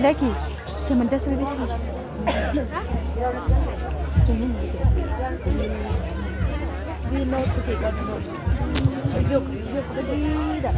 Lagi, sementara sudah bisa. Vino tu kita vino. Yuk tidak.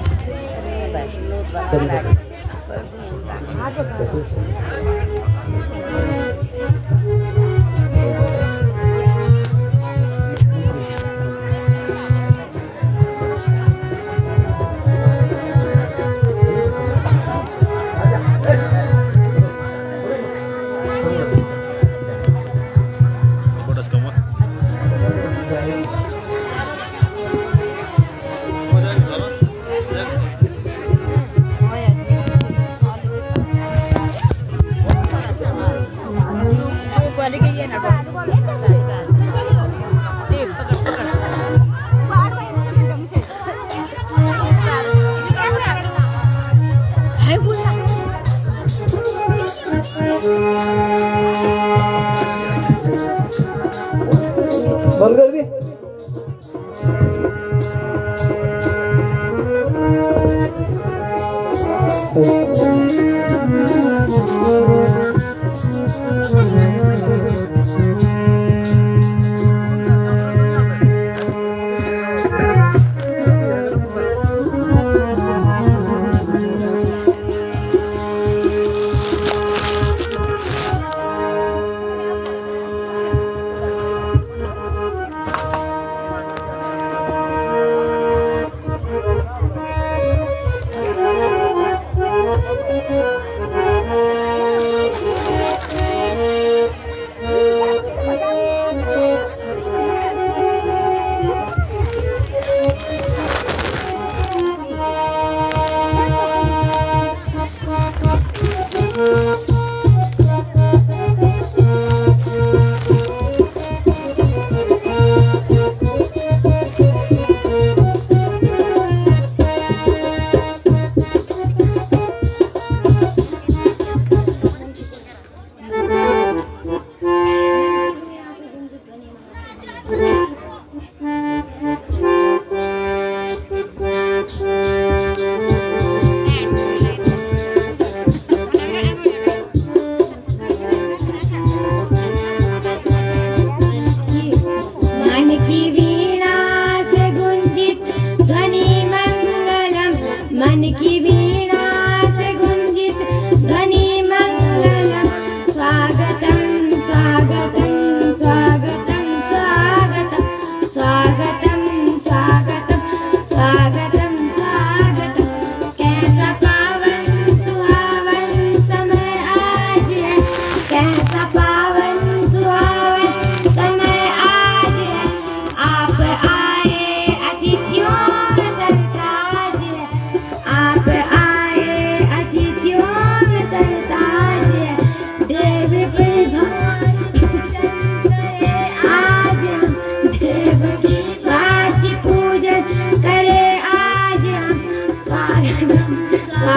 बंद कर दी।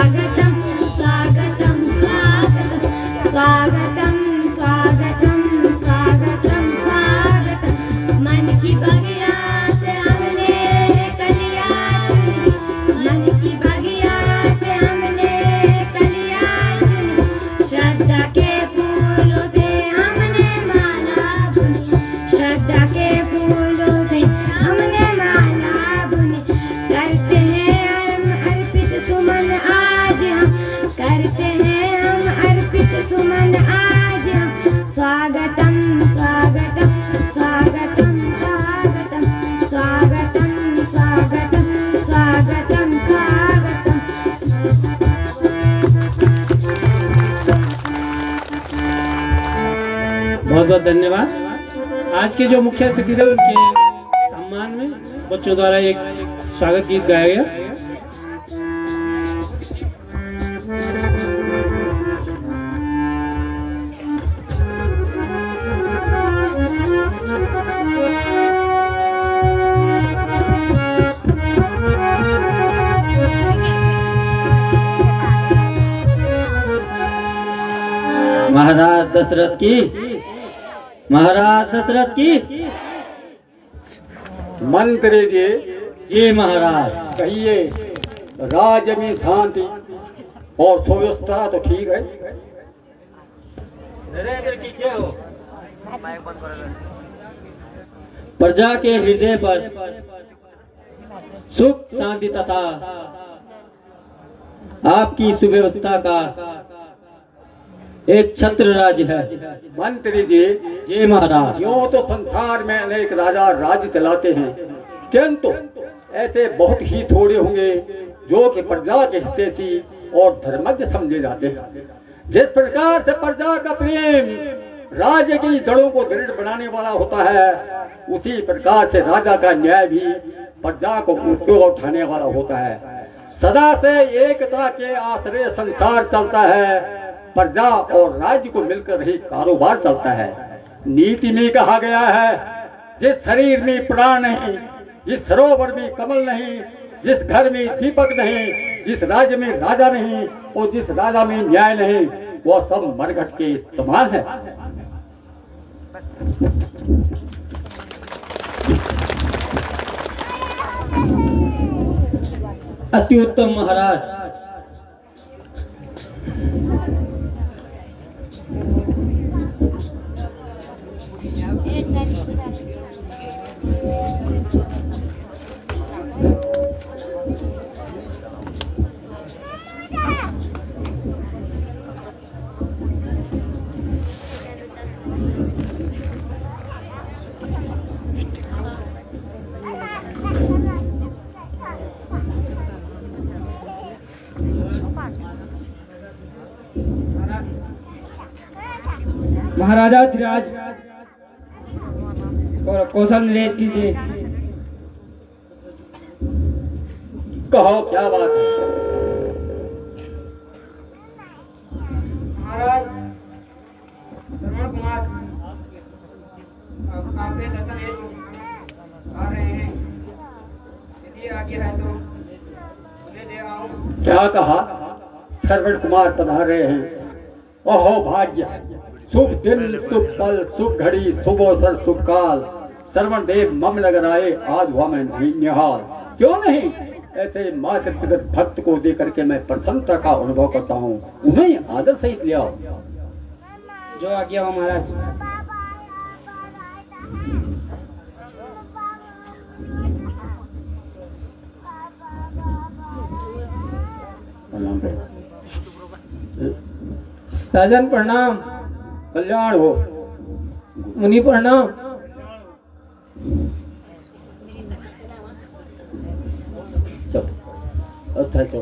स्वागतम स्वागतम स्वागतम स्वागतम स्वागतम स्वागतम मन की बगिया से हमने कलिया चुनी मन की बगिया से हमने कलिया चुनी श्रद्धा के फूलों से हमने माला बुनी श्रद्धा के फूलों से हमने माला बुनी करते हैं हम अर्पित सुमन आज हम करते हैं हम अर्पित सुमन आज हम स्वागतम स्वागतम स्वागतम स्वागतम स्वागतम स्वागतम स्वागतम स्वागतम बहुत बहुत धन्यवाद। आज के जो मुख्य अतिथि थे उनके सम्मान में बच्चों द्वारा एक स्वागत गीत गाया गया। महाराज दशरथ की महाराज दशरथ की मंत्री जी ये महाराज कहिए, राज्य में शांति और सुव्यवस्था तो ठीक है? प्रजा के हृदय पर सुख शांति तथा आपकी सुव्यवस्था का एक छत्र राज्य है। मंत्री जी जय महाराज। यूं तो संसार में अनेक राजा राज्य चलाते हैं, किंतु ऐसे बहुत ही थोड़े होंगे जो कि प्रजा के हितैषी और धर्मज्ञ समझे जाते हैं। जिस प्रकार से प्रजा का प्रेम राज्य की जड़ों को दृढ़ बनाने वाला होता है, उसी प्रकार से राजा का न्याय भी प्रजा को ऊंचा उठाने वाला होता है। सदा से एकता के आश्रय संसार चलता है, प्रजा और राज्य को मिलकर ही कारोबार चलता है। नीति में कहा गया है, जिस शरीर में प्राण नहीं, जिस सरोवर में कमल नहीं, जिस घर में दीपक नहीं, जिस राज्य में राजा नहीं और जिस राजा में न्याय नहीं, वह सब मरघट के समान है। अति उत्तम महाराज। महाराजा धीराज और कौशल नरेश कीजिए। कहो क्या बात है? महाराज श्रवण कुमार आपके दर्शन हेतु आ रहे हैं, यदि आगे है तो उन्हें ले आओ। क्या कहा? श्रवण कुमार पधार रहे हैं। ओहो भाग्य, शुभ दिन, शुभ पल, शुभ घड़ी, शुभ अवसर, शुभ काल। श्रवण देव मम नगर आए, आज हुआ मैं नहीं निहाल। क्यों नहीं? ऐसे मातृगत भक्त को देख करके मैं प्रसन्नता का अनुभव करता हूँ। उन्हें आदर सहित ले आओ। जो आज्ञा हो महाराज। राजन प्रणाम। कल्याण हो। मुनि प्रणाम। चलो अच्छा चलो।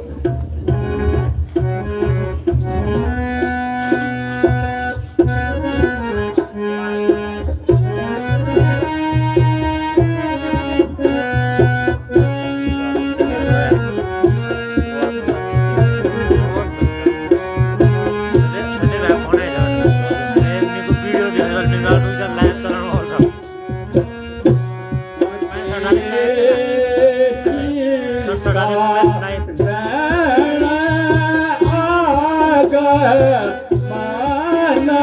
माना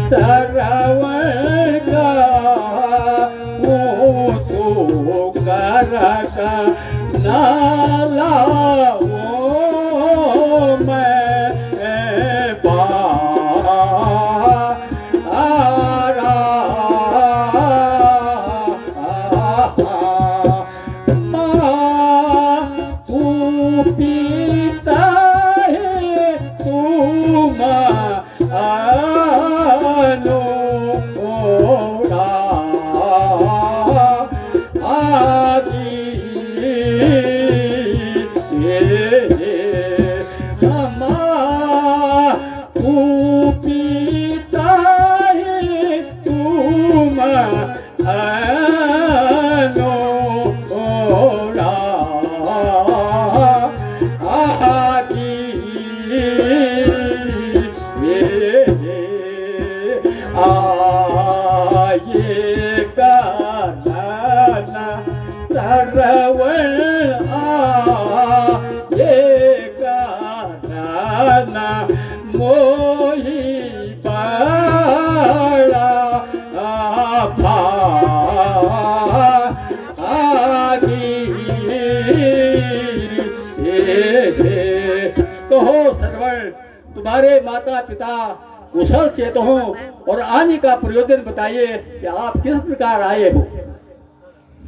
सरवण का नाला मैं तू पीता है तू मानो कहो सरवण, तुम्हारे माता पिता कुशल चेत हो और आने का प्रयोजन बताइए कि आप किस प्रकार आए हो।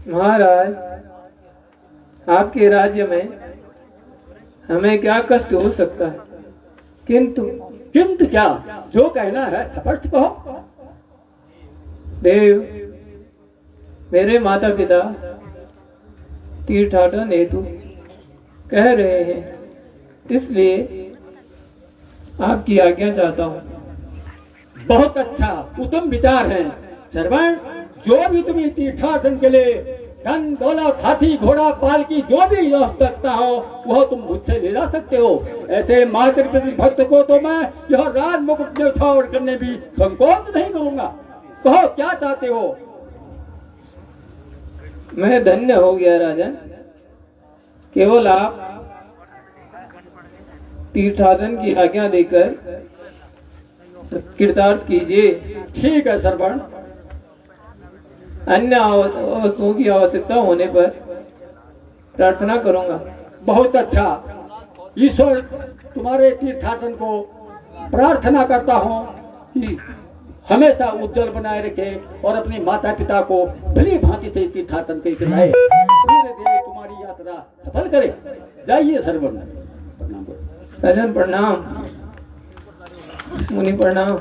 महाराज, आपके राज्य में हमें क्या कष्ट हो सकता है, किंतु क्या, जो कहना है स्पष्ट कहो। देव, मेरे माता पिता तीर्थाटन हेतु कह रहे हैं, इसलिए आपकी आज्ञा चाहता हूँ। बहुत अच्छा, उत्तम विचार है श्रवण। जो भी तुम्हें तीर्थाटन के लिए धन दौलत हाथी घोड़ा पालकी जो भी आवश्यकता हो वह तुम मुझसे ले जा सकते हो। ऐसे मातृप्रति भक्त को तो मैं यह राज मुकुट न्यौछावर करने भी संकोच नहीं करूंगा। कहो क्या चाहते हो। मैं धन्य हो गया राजन, केवल आप तीर्थाटन की आज्ञा देकर कृतार्थ कीजिए। ठीक है श्रवण, अन्य वस्तुओं की आवश्यकता होने पर प्रार्थना करूंगा। बहुत अच्छा, ईश्वर तुम्हारे तीर्थाटन को प्रार्थना करता हूँ कि हमेशा उज्जवल बनाए रखे और अपने माता पिता को भली भांति से तीर्थाटन करके लाए। सूर्यदेव तुम्हारी यात्रा सफल करे। जाइए श्रवण। प्रणाम करो। राजन प्रणाम, मुनि प्रणाम।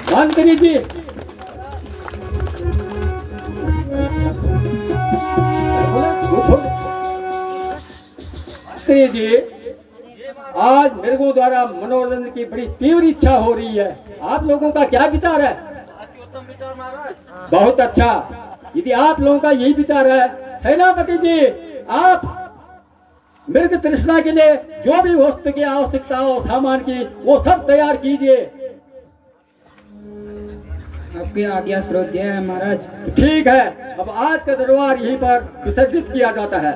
मानकरी जी, जी आज मेरे द्वारा मनोरंजन की बड़ी तीव्र इच्छा हो रही है। आप लोगों का क्या विचार है। बहुत अच्छा, यदि आप लोगों का यही विचार है, सेनापति जी आप मृग तृष्णा के लिए जो भी वस्तु की आवश्यकता हो सामान की वो सब तैयार कीजिए। आपकी आज्ञा श्रोत्य है महाराज। ठीक है, अब आज का दरबार यहीं पर विसर्जित किया जाता है।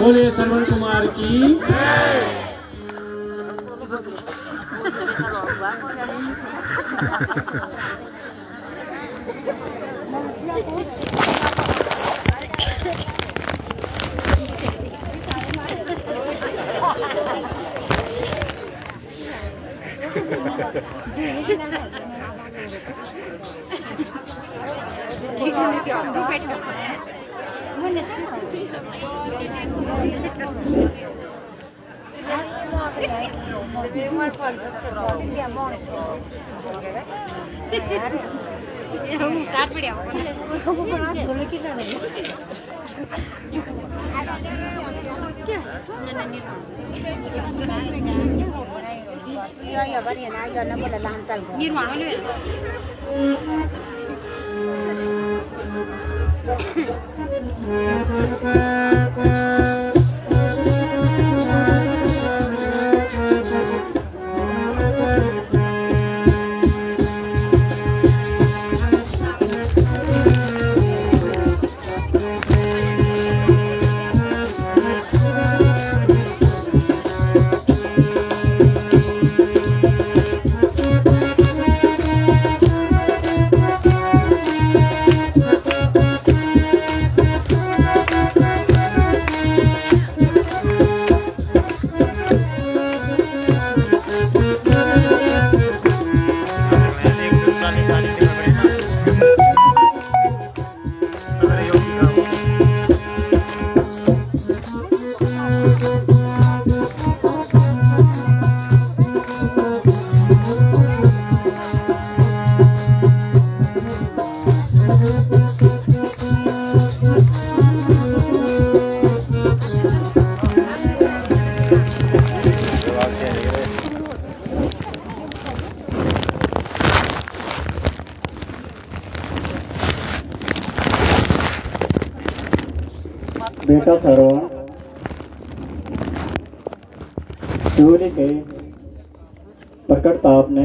बोले श्रवण कुमार की। बेटा श्रवण, सूर्य के प्रकट ताप ने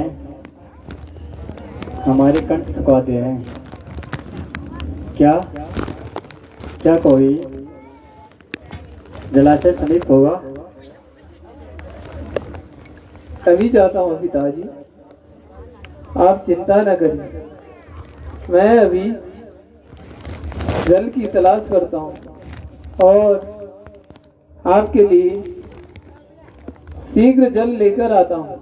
हमारे कंठ सुखा दिए हैं। क्या कोई जलाशय समीप होगा? अभी जाता हूँ पिताजी, आप चिंता न करिए। मैं अभी जल की तलाश करता हूँ और आपके लिए शीघ्र जल लेकर आता हूँ।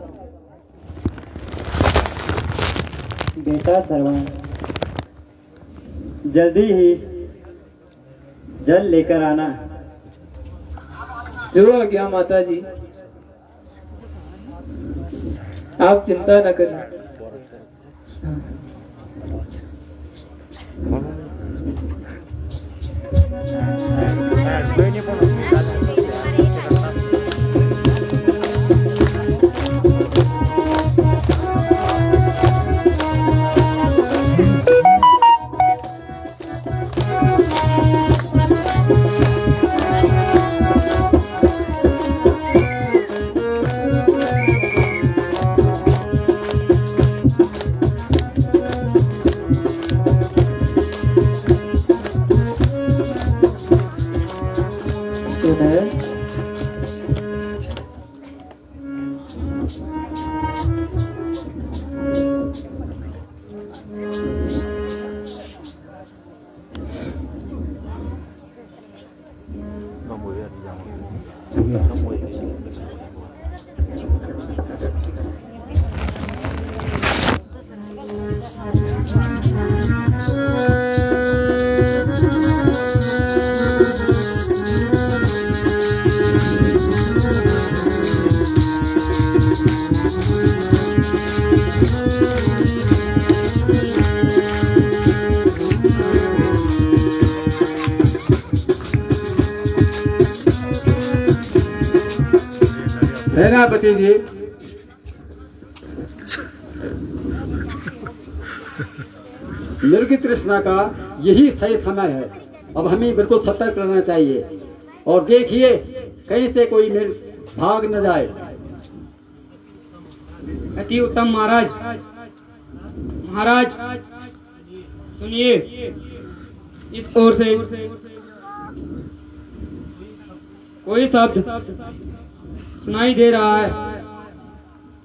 बेटा श्रवण, जल्दी ही जल लेकर आना। जो आज्ञा माता जी, आप चिंता न करिए। सेनापति जी, मृग तृष्णा का यही सही समय है। अब हमें बिल्कुल सतर्क रहना चाहिए और देखिए कहीं से कोई मृग भाग न जाए। अति उत्तम महाराज। महाराज सुनिए, इस ओर से कोई शब्द सुनाई दे रहा है।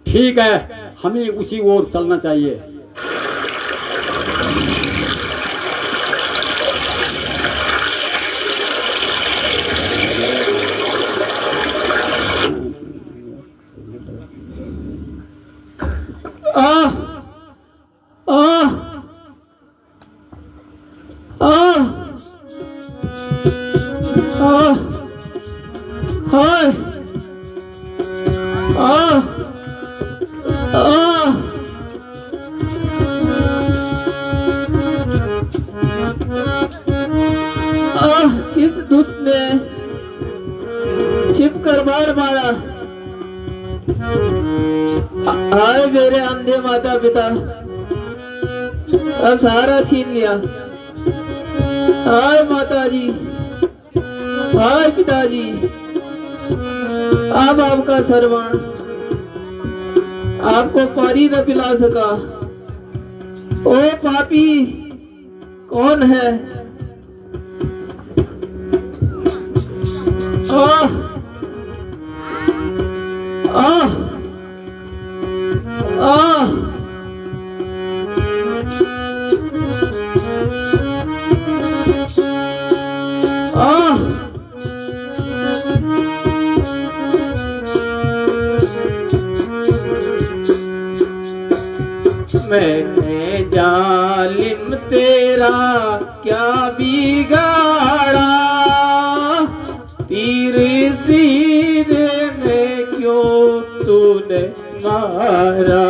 ठीक है, हमें उसी ओर चलना चाहिए। किस दुष्ट ने छिप कर मार मारा। आए मेरे अंधे माता पिता, सहारा छीन लिया। आए माता जी, आए पिताजी, अब आपका श्रवण आपको पानी न पिला सका। ओ पापी कौन है? आह आह आह आह मैंने जालिम तेरा क्या बिगाड़ा, तीर सीने में क्यों तूने मारा।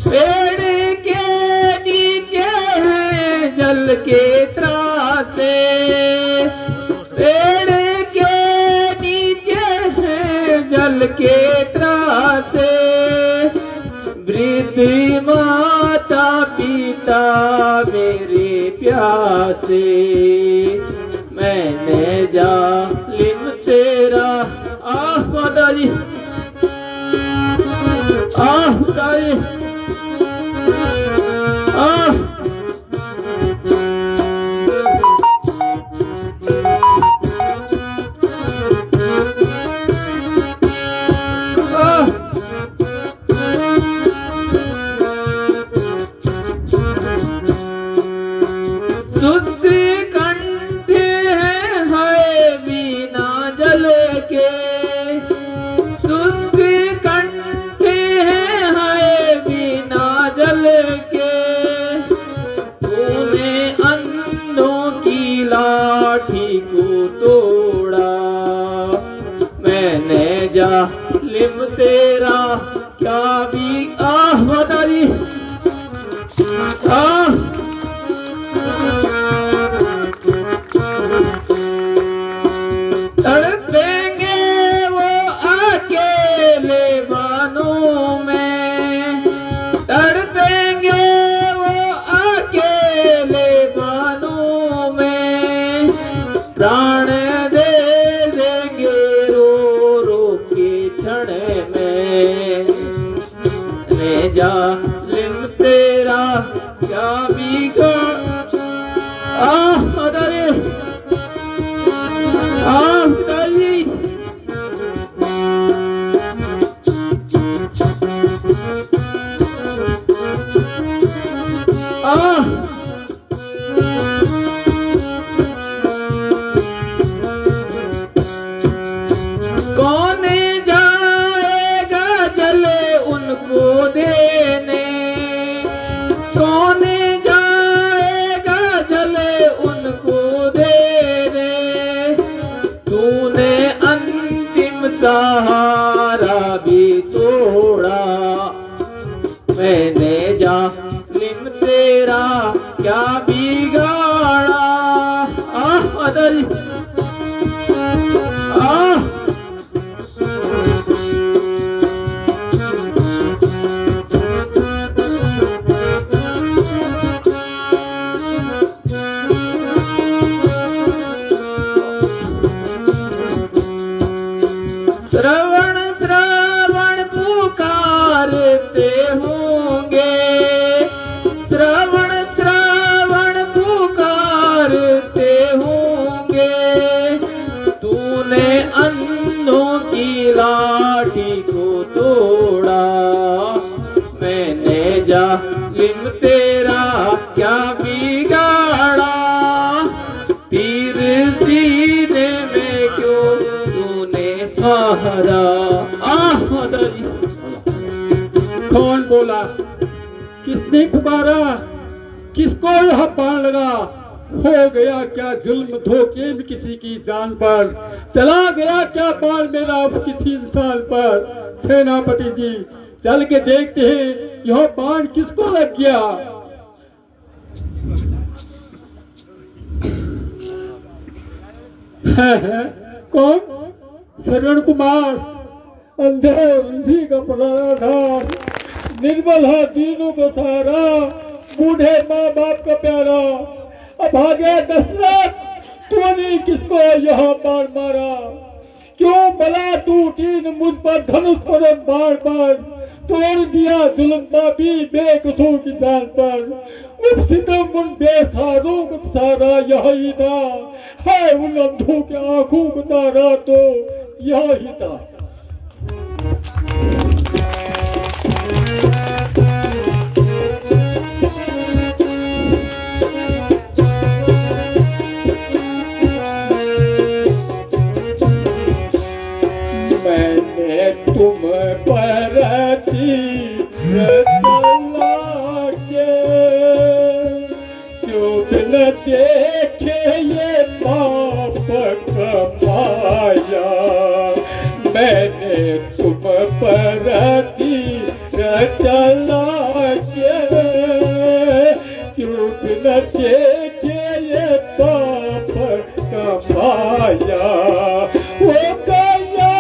पेड़ के नीचे है जल के त्रासे, पेड़ माता पिता मेरे प्यासे, मैंने जालिम तेरा दादी दादी जालिम तेरा क्या भी दादी तड़पेंगे वो अकेले बानों में, तड़पेंगे वो अकेले बानों में, प्राण दे देंगे क्षण में। जालिम तेरा क्या बिगड़ दादी दादी कौन जाएगा जले उनको देने, कौन जाएगा जले उनको देने, तूने अंतिम सहारा भी तोड़ा, मैंने जालिम तेरा क्या बिगाड़ा दादी श्रवण श्रवण पुकारते होंगे, श्रवण श्रवण पुकारते होंगे, तूने अंधों की लाठी को तोड़ा, मैंने जालिम तेरा क्या बिगाड़ा, तीर सीने में क्यों तूने मारा दादी। कौन बोला, किसने पुकारा, किसको यह बाण लगा, हो गया क्या जुल्म धोखे में किसी की जान पर, चला गया क्या बाण मेरा किसी इंसान पर। सेनापति जी चल के देखते हैं यह बाण किसको लग गया। है कौन? श्रवण कुमार, अंधे अंधी का पराधार, निर्बल है दीनों का सहारा, बूढ़े माँ बाप का प्यारा, अभागे दशरथ तूने किसको यह बाण मारा, क्यों बला टूटी मुझ पर धनुष पर बाण पर, तोड़ दिया जुल्म भी बेकसूर की जान पर, उन सितम उन बेसहारों का सहारा यही था, है उन अंधों के आंखों का तारा तो यही था। मैंने तुम पर क्यों न देखे ये पाप कमाया, मैंने तुम पर चला के क्यों न देखे ये पाप कमाया, वो गया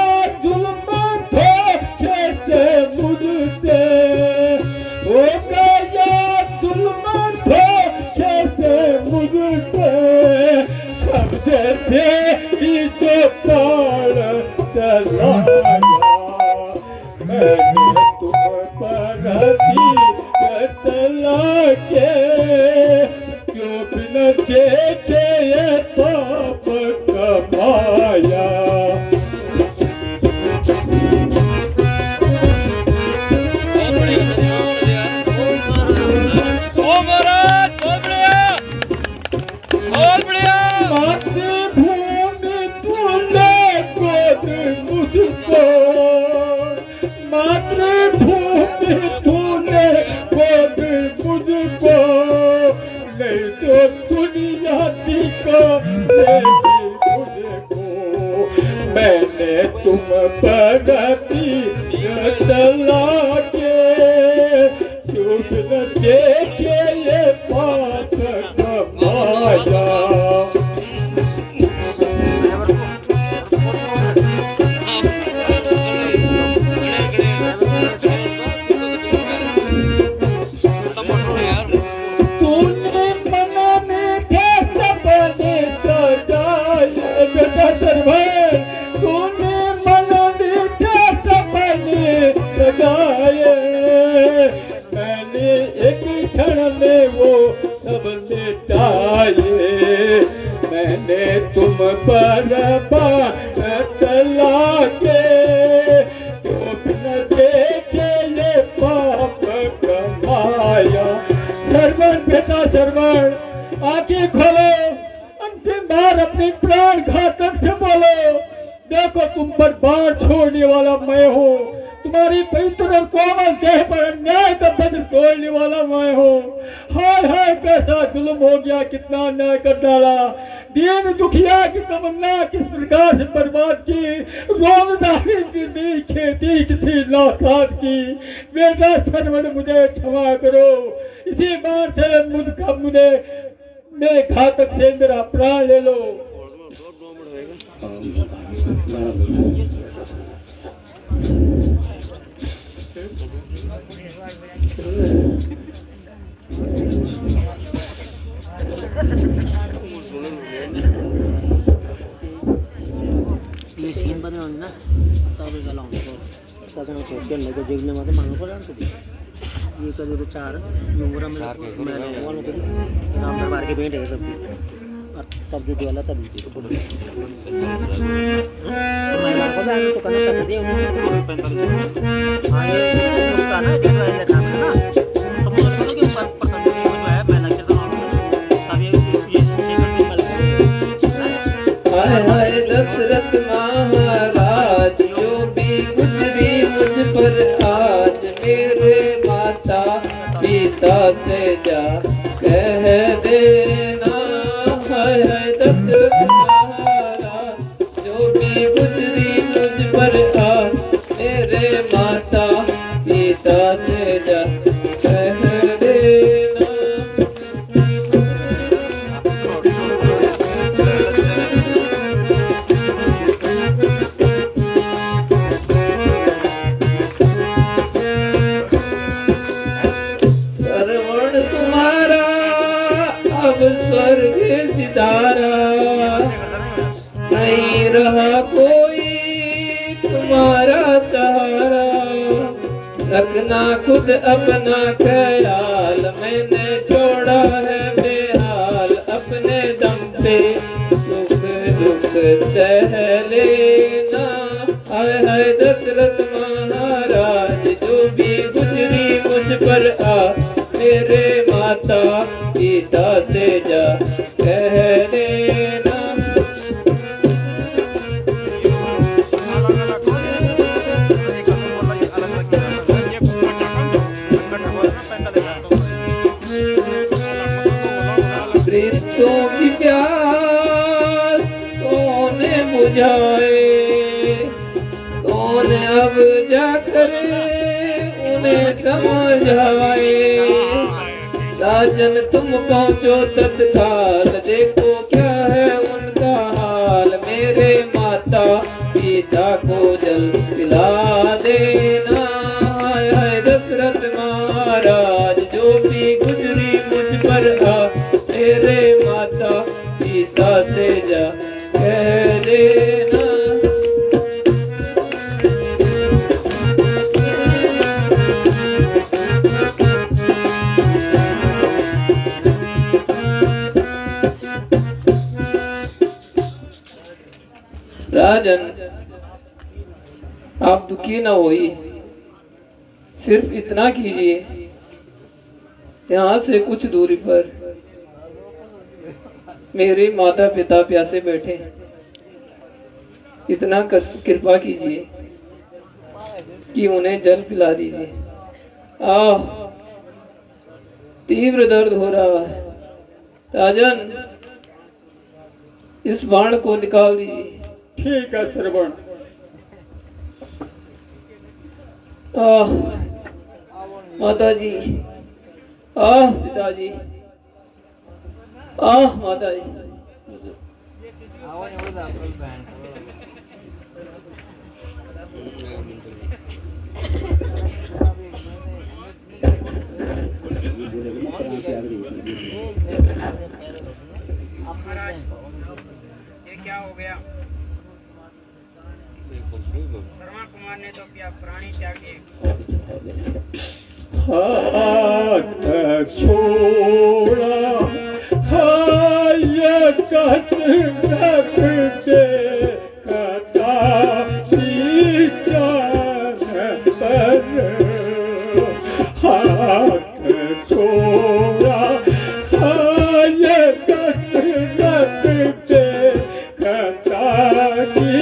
जुल्म धोखे से मुझसे, तुम परती बतला के क्यों बिन देखे ये पाप कमाया। मातृभूमि तूने गोद मुझको, मातृभूमि तूने गोद मुझको, नहीं तो दुनिया को देगी मुझको। मैंने तुम परती बतला के क्यों न देखे ये पाप कमाया। मैंने एक क्षण में वो सब मिटाए। मैंने तुम पर बतला के क्यों न देखे ये पाप कमाया। श्रवण बेटा श्रवण, आंखें खोलो, अंतिम बार अपनी प्राण घातक से बोलो। देखो तुम पर बाढ़ छोड़ने वाला मैं हूँ, तुम्हारी पवित्र और कोमल देह पर अन्याय का बंधन तोड़ने वाला मैं हूँ। हाय हाय कैसा जुल्म हो गया, कितना अन्याय कर डाला। दीन दुखिया की तमन्ना किस प्रकार से बर्बाद की, रोजगारी की दी खेती किसी नौसाद की। बेटा श्रवण मुझे क्षमा करो, इसी बार से मुझे मेरे घातक से मेरा प्राण ले लो। ये सीन बने होंगे ना तब गला तब छोड़ के लेके जगने में तो मांगो पड़ा तो ये कर दो चार नंबर में मैंने वालों को नाम दरबार के पेंट है सब जो वाला तब तो मैं को जाने तो करना कर दिया हां ये उसका ना जो है ना तो बोलो कि पसंद जो है मैं लगे तो अब ये हाय हाय दशरथ महाराज जो भी गुजरी मुझ पर आज, मेरे माता पिता से जा कह देना। हाय हाय दशरथ महाराज जो भी गुजरी मुझ पर आज, मेरे माता पिता से जा कह देना। स्वर्ग सितारा नहीं रहा कोई तुम्हारा सहारा। रखना खुद अपना ख्याल, मैंने छोड़ा है बेहाल। अपने दम पे दुख दुख सह लेना। हाय हाय दशरथ महाराज जो भी गुजरी मुझ पर आ, मेरे माता पिता से जा कह देना। प्रीतों की प्यास कौन बुझाए, कौन अब जाकर उन्हें समझाए। राजन तुम पहुँचो तत्काल, देखो क्या है उनका हाल। मेरे माता पिता को जल पिला देना। हाय हाय दशरथ महाराज जो भी गुजरी मुझ पर आ, मेरे माता पिता से जा कह देना। राजन, आप दुखी न होइए, सिर्फ इतना कीजिए, यहाँ से कुछ दूरी पर मेरे माता पिता प्यासे बैठे, इतना कृपा कीजिए कि उन्हें जल पिला दीजिए। आह, तीव्र दर्द हो रहा है। राजन, इस बाण को निकाल दीजिए। ठीक है श्रवण। आह माता जी, आह पिताजी, आह माता जी। ये क्या हो गया? शर्मा कुमार ने तो क्या प्राणी त्यागे। हाथ छोड़ा हाय कस के कथा पर हाथ छोड़ा हाय कस के कथा की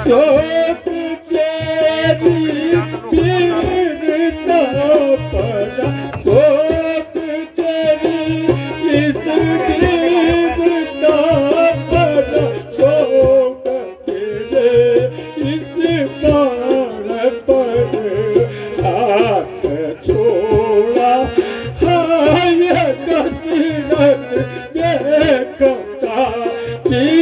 सोप तेरी पीरता पदा सोप तेरी इस पीरता पदा सोप तेरे इस पार पर हाथ छोड़ा हाय कसरत देखता की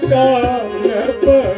जान पर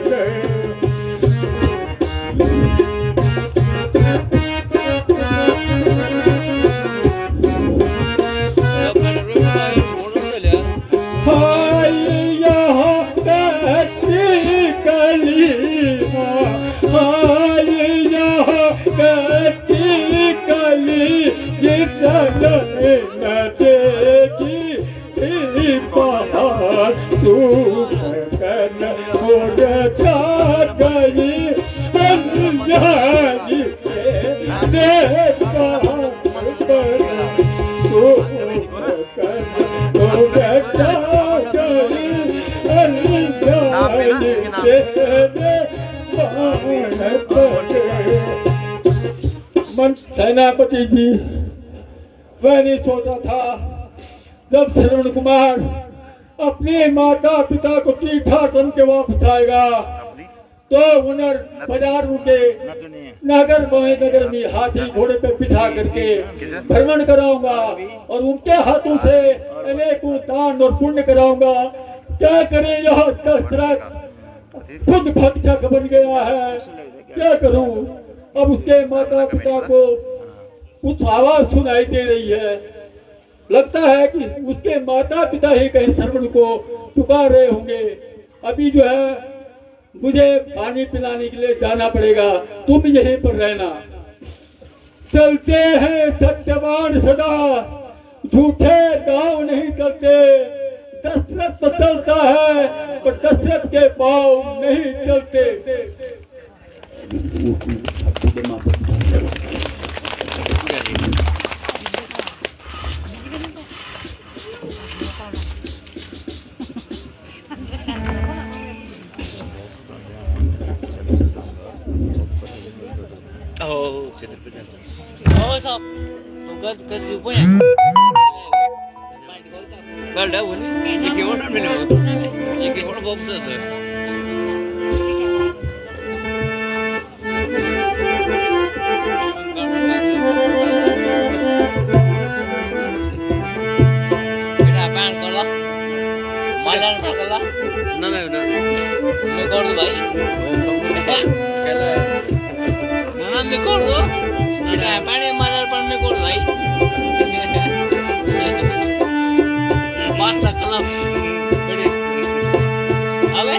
सेनापति जी, मैंने सोचा था जब श्रवण कुमार अपने माता पिता को ठीक ठाक ढंग के वापस आएगा तो उन्हें बाजारों के नगर में हाथी घोड़े पे बिठा करके भ्रमण कराऊंगा और उनके हाथों से अनेकों दान और पुण्य कराऊंगा। क्या करे यह दशरथ खुद भक्षक बन गया है, क्या करूं? अब उसके माता पिता को कुछ आवाज सुनाई दे रही है, लगता है कि उसके माता पिता ही कहीं श्रवण को पुकार रहे होंगे। अभी जो है मुझे पानी पिलाने के लिए जाना पड़ेगा, तुम यहीं पर रहना। चलते हैं सत्यवान सदा, झूठे गांव नहीं चलते। दशरथ तो चलता है पर दशरथ के पांव नहीं चलते। sok. Ke rupanya. Bal dah pun. Iki orang minum. Iki orang box tu. Kenapa kalau malam kalau ना मैं कर दो भाई ना मैं कर दो पानी मारल पर मैं कर भाई पास्ता कलम अबे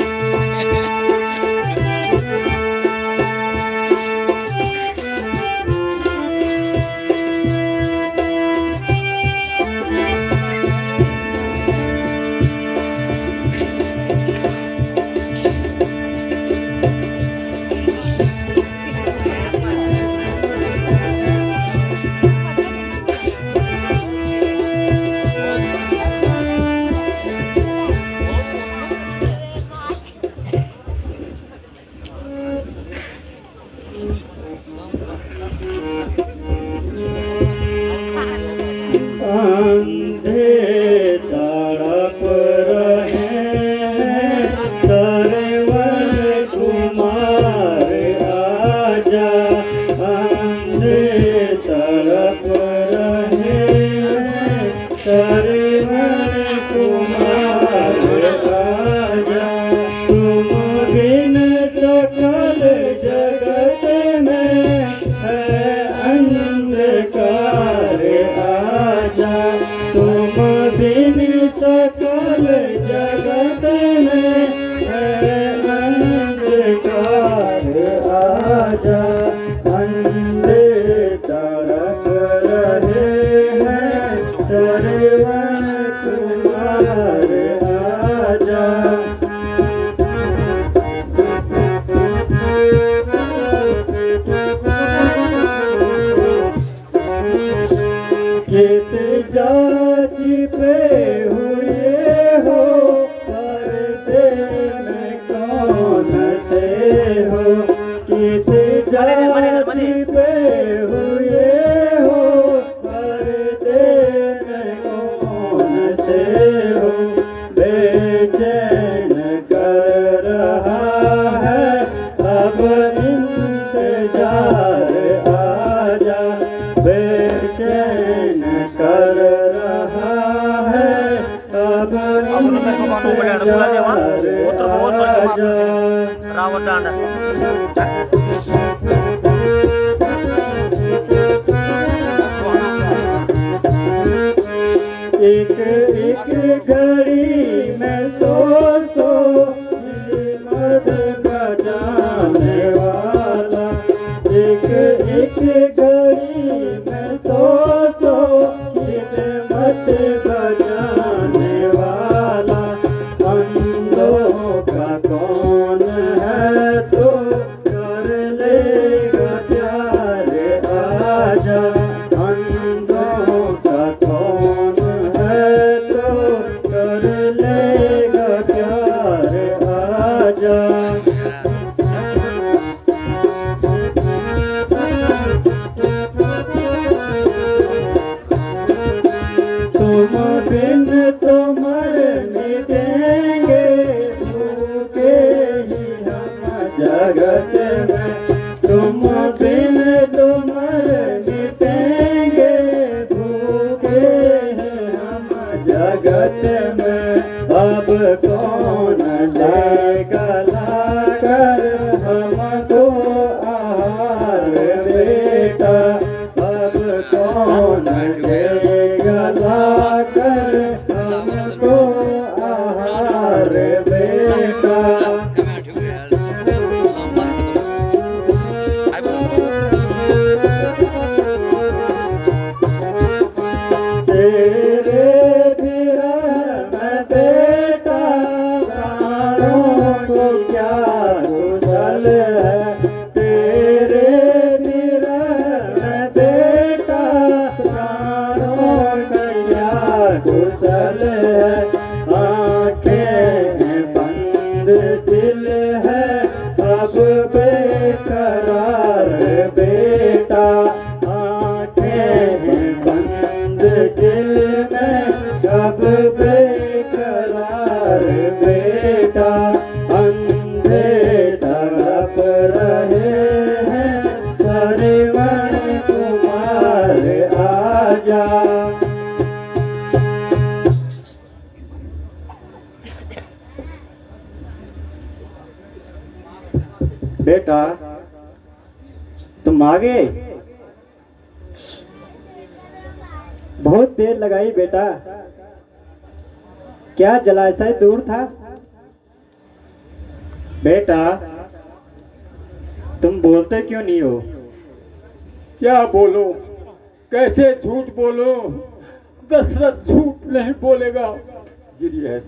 जगत में तुम बिन तुम मिटेंगे के मैं कब बेकरार बेटा अंधे तड़प रहे हैं श्रवण कुमार आजा। बेटा तुम आ गए, बहुत देर लगाई बेटा, क्या जलाशय दूर था? बेटा तुम बोलते क्यों नहीं हो? क्या बोलो, कैसे झूठ बोलो? दशरथ झूठ नहीं बोलेगा। गिरी है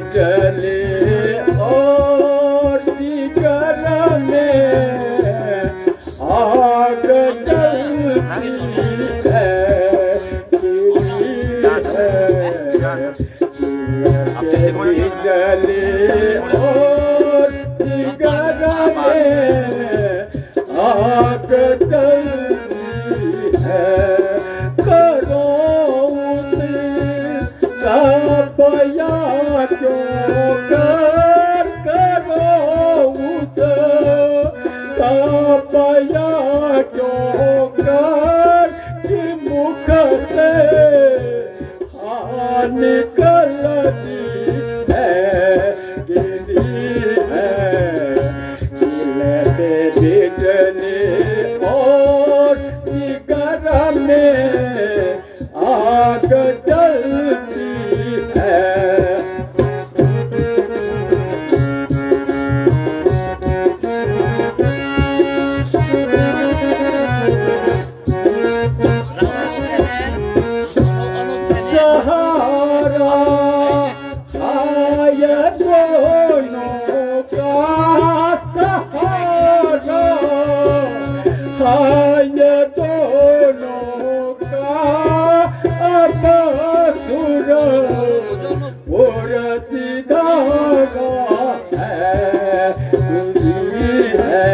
चले और जिगर में आग जलती है, जले और जिगर में आग जलती है। करो बया क्यों कर करो उसका बया क्यों कर कि मुख से निकलती है, गिरी है खिलते बिजली और जिगर में आग जलती है। सहारा आय दोनों का सहारा आय दोनों का अब सुर और सीधागा है, दूरी है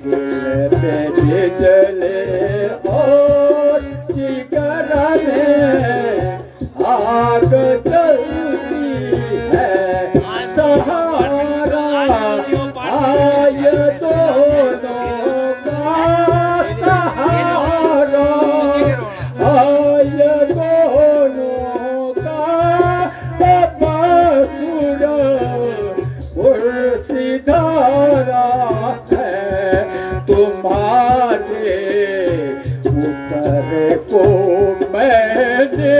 गिरते जले और जिगर में आग जलती है। सहारा आय दोनों का सहारा आय दोनों का सब सुर उर्सी धारा है। तुम्हारे उत्तर को मैंने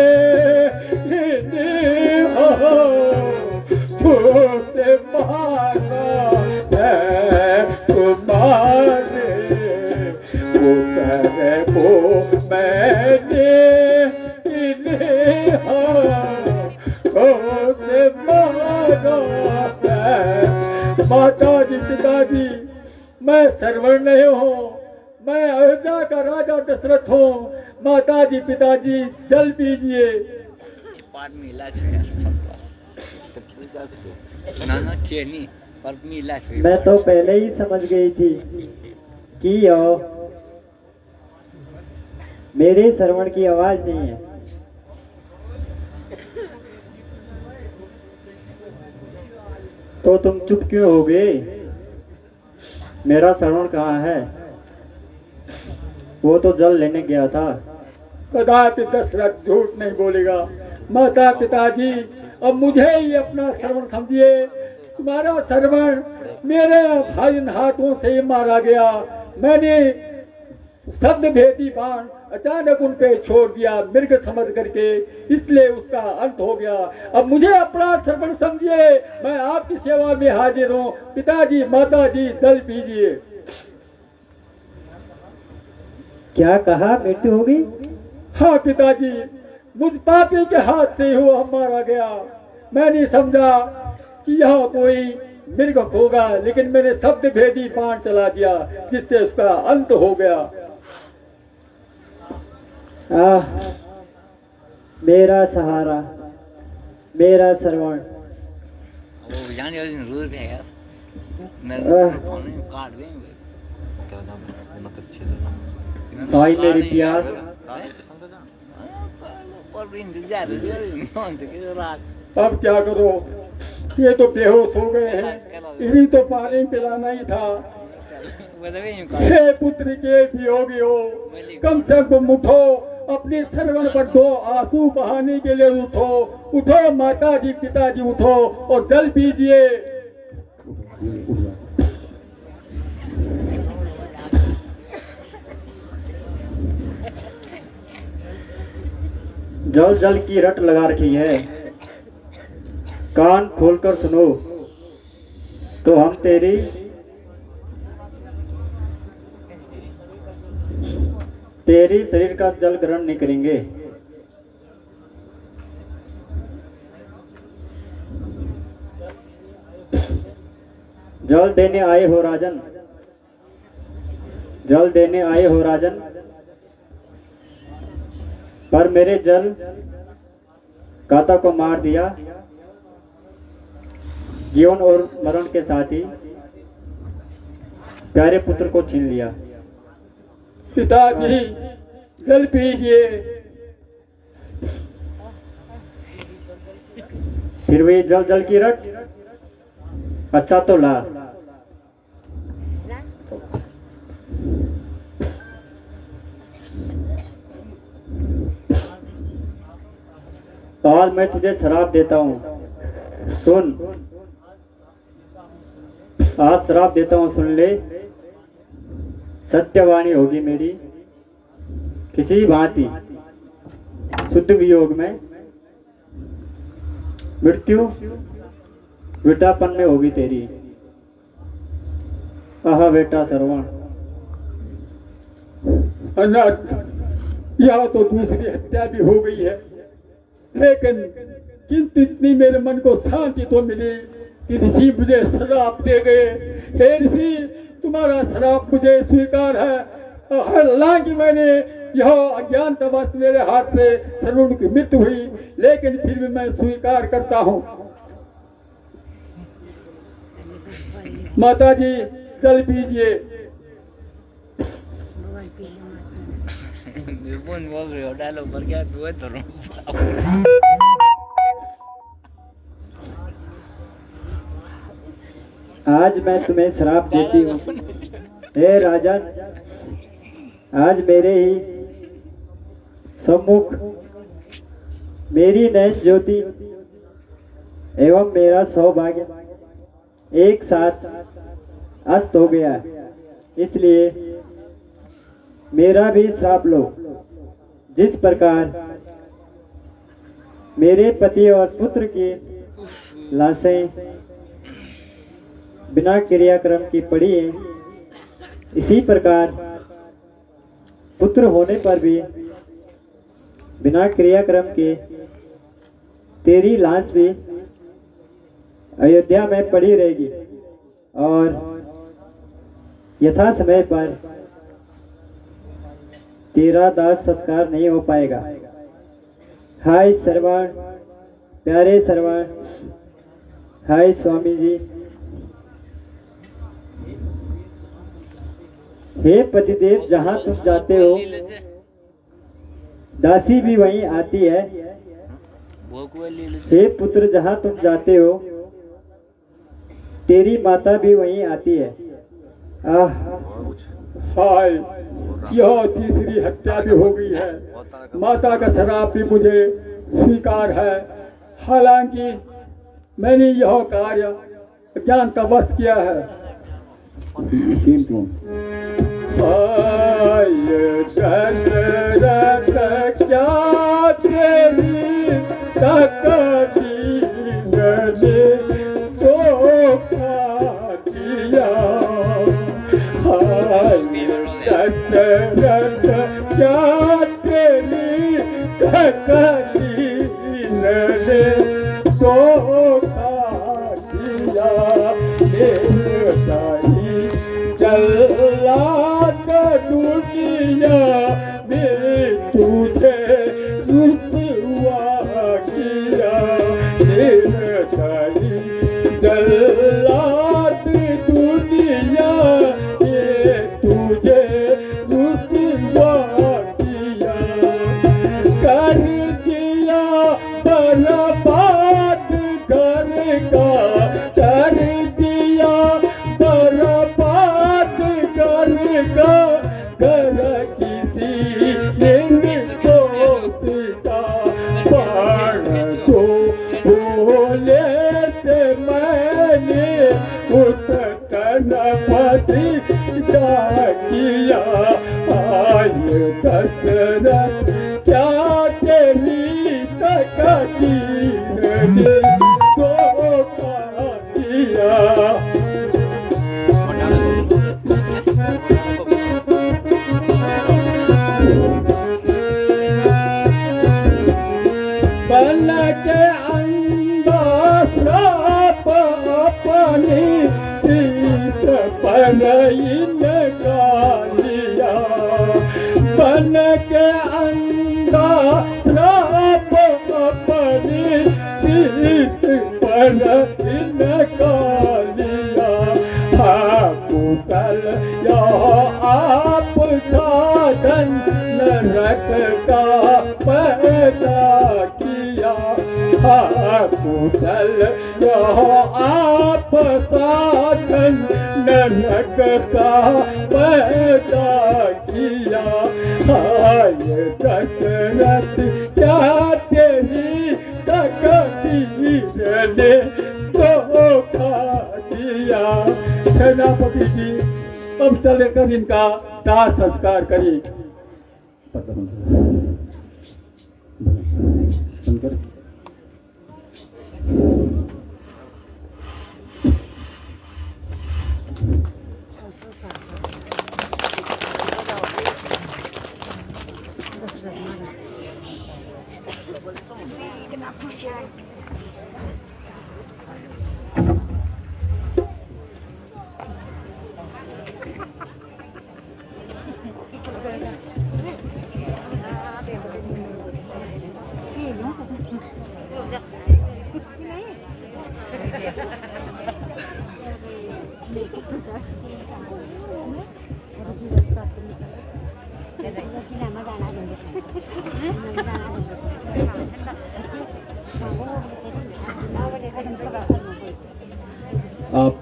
से माना है, तुम्हारे उत्तर को मैंने से माना है। माता जी पिताजी मैं श्रवण नहीं हूँ, मैं अयोध्या का राजा दशरथ हूँ। माता जी पिताजी जल पीजिए। मैं तो पहले ही समझ गई थी कि यो मेरे श्रवण की आवाज नहीं है। तो तुम चुप क्यों हो गए? मेरा श्रवण कहाँ है? वो तो जल लेने गया था। कदापि दशरथ झूठ नहीं बोलेगा। माता पिताजी अब मुझे ही अपना श्रवण समझिए। तुम्हारा श्रवण मेरे भाई हाथों से मारा गया। मैंने शब्द भेदी बाण अचानक उन पे छोड़ दिया मृग समझ करके, इसलिए उसका अंत हो गया। अब मुझे अपना श्रवण समझिए, मैं आपकी सेवा में हाजिर हूँ। पिताजी माताजी जल पीजिए। क्या कहा? मृत्यु होगी? हाँ पिताजी, मुझ पापी के हाथ से ही वो मारा गया। मैं नहीं समझा कि यहाँ कोई मृग होगा, लेकिन मैंने शब्द भेदी बाण चला दिया, जिससे उसका अंत हो गया। मेरा सहारा, मेरा श्रवण। भाई मेरी प्यास, अब क्या करो, ये तो बेहोश हो गए हैं, इन्हीं तो पानी पिलाना ही था। हे पुत्र के वियोगी हो, कम से कम उठो, अपने श्रवण पर 2 आंसू बहाने के लिए उठो। उठो माता जी, पिताजी उठो और जल पीजिए। जल जल की रट लगा रखी है, कान खोलकर सुनो तो हम तेरी शरीर का जल ग्रहण नहीं करेंगे। जल देने आए हो राजन, जल देने आए हो राजन, पर मेरे जल काता को मार दिया, जीवन और मरण के साथ ही प्यारे पुत्र को छीन लिया। पिताजी जल पीजिए। फिर वही जल जल की रट, अच्छा तो ला। आज मैं तुझे शराब देता हूं, सुन। आज शराब देता हूं, सुन ले। सत्यवाणी होगी मेरी, किसी भांति शुद्ध वियोग में मृत्यु विटापन में होगी तेरी। आहा बेटा श्रवण। अनाथ, यह तो दूसरी हत्या भी हो गई है, लेकिन किंतु इतनी मेरे मन को शांति तो मिली कि ऋषि मुझे श्राप दे गए। हे ऋषि, तुम्हारा श्राप मुझे स्वीकार है। हालांकि मैंने यह अज्ञानवश मेरे हाथ से तरुण की मृत्यु हुई, लेकिन फिर भी मैं स्वीकार करता हूँ। माता जी जल पीजिए। बोल रहे हो डायलॉग पर क्या तू है तरुण। आज मैं तुम्हें श्राप देती हूँ। हे राजन, आज मेरे ही सम्मुख मेरी नयन ज्योति एवं मेरा सौभाग्य एक साथ अस्त हो गया, इसलिए मेरा भी श्राप लो। जिस प्रकार मेरे पति और पुत्र की लाशें बिना क्रियाक्रम की पड़ी है, इसी प्रकार पुत्र होने पर भी बिना क्रियाक्रम के तेरी लाश भी अयोध्या में पड़ी रहेगी और यथा समय पर तेरा दाह संस्कार नहीं हो पाएगा। हाय श्रवण, प्यारे श्रवण। हाय स्वामी जी। हे पतिदेव, जहाँ तुम जाते हो दासी भी वहीं आती है। हे पुत्र, जहाँ तुम जाते हो तेरी माता भी वहीं आती है। हाय, यह तीसरी हत्या भी हो गई है। माता का श्राप भी मुझे स्वीकार है। हालांकि मैंने यह कार्य ज्ञान का वश किया है। क्या तेरी तकदीर ने धोखा दिया। क्या तेरी कलीन ने धोखा दिया निर्दयी चला दुनिया में तुझे रुसवा किया निर्दयी जल्लाद दुनिया में तुझे रुसवा किया कर दिया बर्बाद घर का कर दिया बर्बाद घर का कर किसी निर्दोषिता बाण को बोले से मैंने उस गणपति का किया आय दशरथ क्या तेरी तकदीर ने धोखा दिया। बन के अंदर श्राप अपनी शीश पर निकालिया बन के अंदर श्राप अपनी शीश पर निकालिया कुशल आप साधन नरक का पैदा किया कुशल आप साधन नरक का पैदा किया दशरथ क्या तेरी तकदीर ने धोखा दिया। सेनापति जी अब चलेकर इनका दाह संस्कार करिए। आप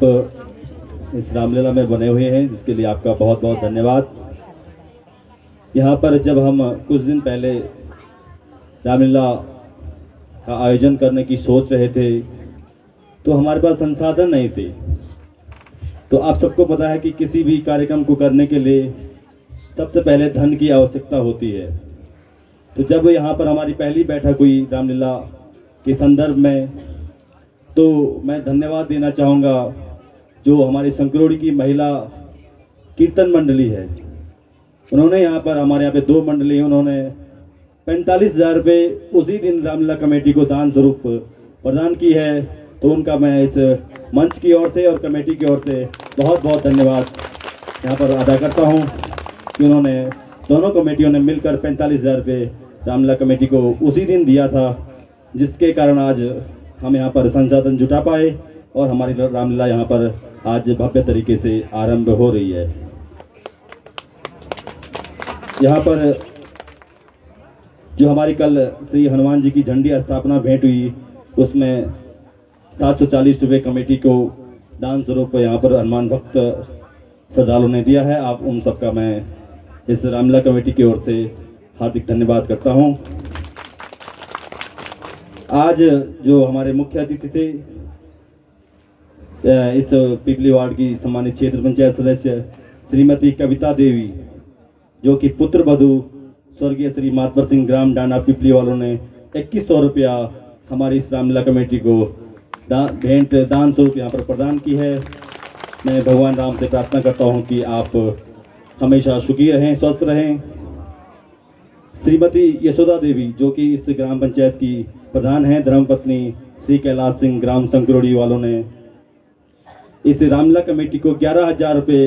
इस रामलीला में बने हुए हैं, जिसके लिए आपका बहुत बहुत धन्यवाद। यहाँ पर जब हम कुछ दिन पहले रामलीला का आयोजन करने की सोच रहे थे तो हमारे पास संसाधन नहीं थे। तो आप सबको पता है कि किसी भी कार्यक्रम को करने के लिए सबसे पहले धन की आवश्यकता होती है। तो जब यहाँ पर हमारी पहली बैठक हुई रामलीला के संदर्भ में, तो मैं धन्यवाद देना चाहूँगा जो हमारी संकरोड़ी की महिला कीर्तन मंडली है। उन्होंने यहाँ पर हमारे यहाँ पे 2 मंडली हैं, उन्होंने 45,000 रुपये उसी दिन रामलीला कमेटी को दान स्वरूप प्रदान की है। तो उनका मैं इस मंच की ओर से और कमेटी की ओर से बहुत बहुत धन्यवाद यहाँ पर अदा करता हूँ कि उन्होंने दोनों कमेटियों ने मिलकर 45,000 रुपये रामलीला कमेटी को उसी दिन दिया था, जिसके कारण आज हम यहाँ पर संसाधन जुटा पाए और हमारी रामलीला यहाँ पर आज भव्य तरीके से आरंभ हो रही है। यहाँ पर जो हमारी कल श्री हनुमान जी की झंडी स्थापना भेंट हुई, उसमें 740 रुपये कमेटी को दान स्वरूप यहाँ पर हनुमान भक्त श्रद्धालुओं ने दिया है। आप उन सबका मैं इस रामलीला कमेटी की ओर से हार्दिक धन्यवाद करता हूँ। आज जो हमारे मुख्य अतिथि थे, इस पिपली वार्ड की सम्मानित क्षेत्र पंचायत सदस्य श्रीमती कविता देवी, जो कि पुत्र वधू स्वर्गीय श्री मातवर सिंह ग्राम डांडा पिपली वालों ने 2100 रुपया हमारी इस रामलीला कमेटी को भेंट दान स्वरूप यहाँ पर प्रदान की है। मैं भगवान राम से प्रार्थना करता हूँ कि आप हमेशा सुखी रहें, स्वस्थ रहें, श्रीमती यशोदा देवी जो कि इस ग्राम पंचायत की प्रधान हैं, धर्मपत्नी श्री कैलाश सिंह ग्राम संकरोड़ी वालों ने इस रामलीला कमेटी को 11,000 रुपये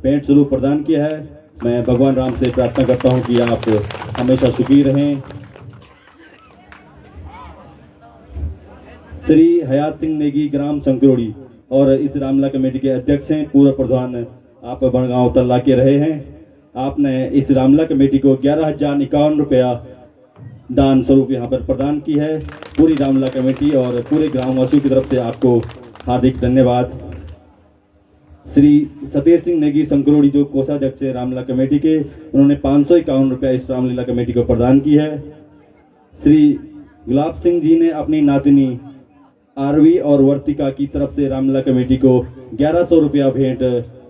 भेंट स्वरूप प्रदान किया है। मैं भगवान राम से प्रार्थना करता हूं कि आप हमेशा सुखी रहें। श्री हयात सिंह नेगी ग्राम संकरोड़ी और इस रामलीला कमेटी के अध्यक्ष हैं, पूर्व प्रधान आप बनगांव तल्ला के रहे हैं। आपने इस रामलीला कमेटी को 11,051 रुपया दान स्वरूप यहाँ पर प्रदान की है। पूरी रामलीला कमेटी और पूरे ग्रामवासियों की तरफ से आपको हार्दिक धन्यवाद। श्री सतीश सिंह नेगी संकरोड़ी जो कोषाध्यक्ष है रामलीला कमेटी के, उन्होंने 551 रुपया इस रामलीला कमेटी को प्रदान की है। श्री गुलाब सिंह जी ने अपनी नातिनी आरवी और वर्तिका की तरफ से रामलीला कमेटी को 1100 रुपया भेंट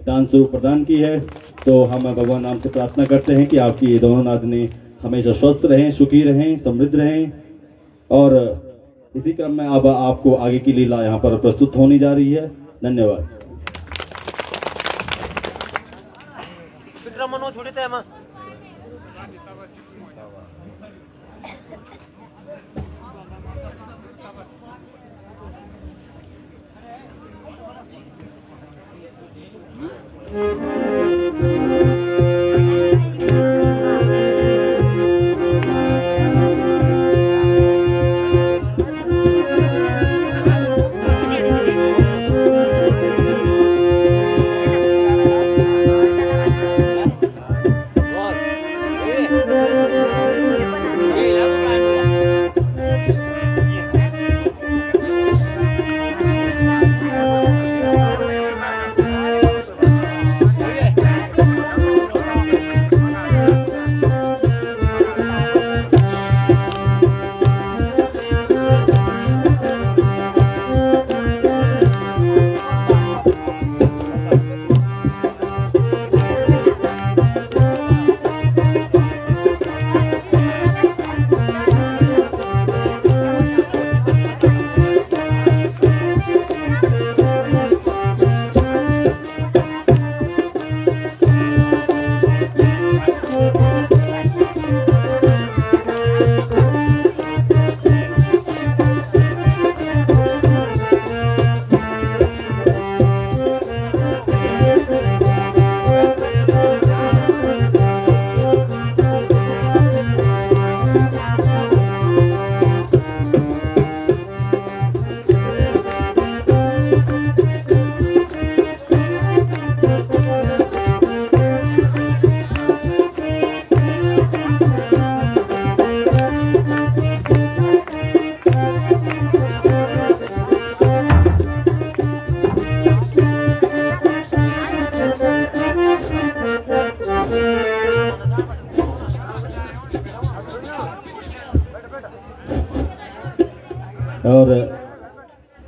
दान स्वरूप प्रदान की है। तो हम भगवान राम से प्रार्थना करते हैं कि आपकी ये दोनों नातिनी हमेशा स्वस्थ रहें, सुखी रहें, समृद्ध रहें। और इसी क्रम में अब आपको आगे की लीला यहाँ पर प्रस्तुत होने जा रही है। धन्यवाद। और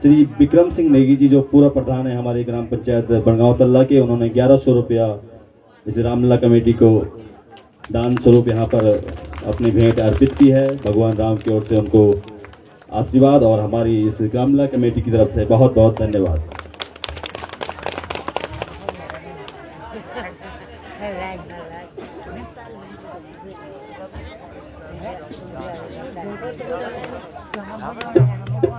श्री विक्रम सिंह नेगी जी जो पूर्व प्रधान है हमारे ग्राम पंचायत बनगांव तल्ला के, उन्होंने 1100 रुपया इस रामलीला कमेटी को दान स्वरूप यहाँ पर अपनी भेंट अर्पित की है। भगवान राम की ओर से उनको आशीर्वाद और हमारी इस रामलीला कमेटी की तरफ से बहुत बहुत धन्यवाद। Hãy subscribe cho kênh Ghiền Mì Gõ để không bỏ lỡ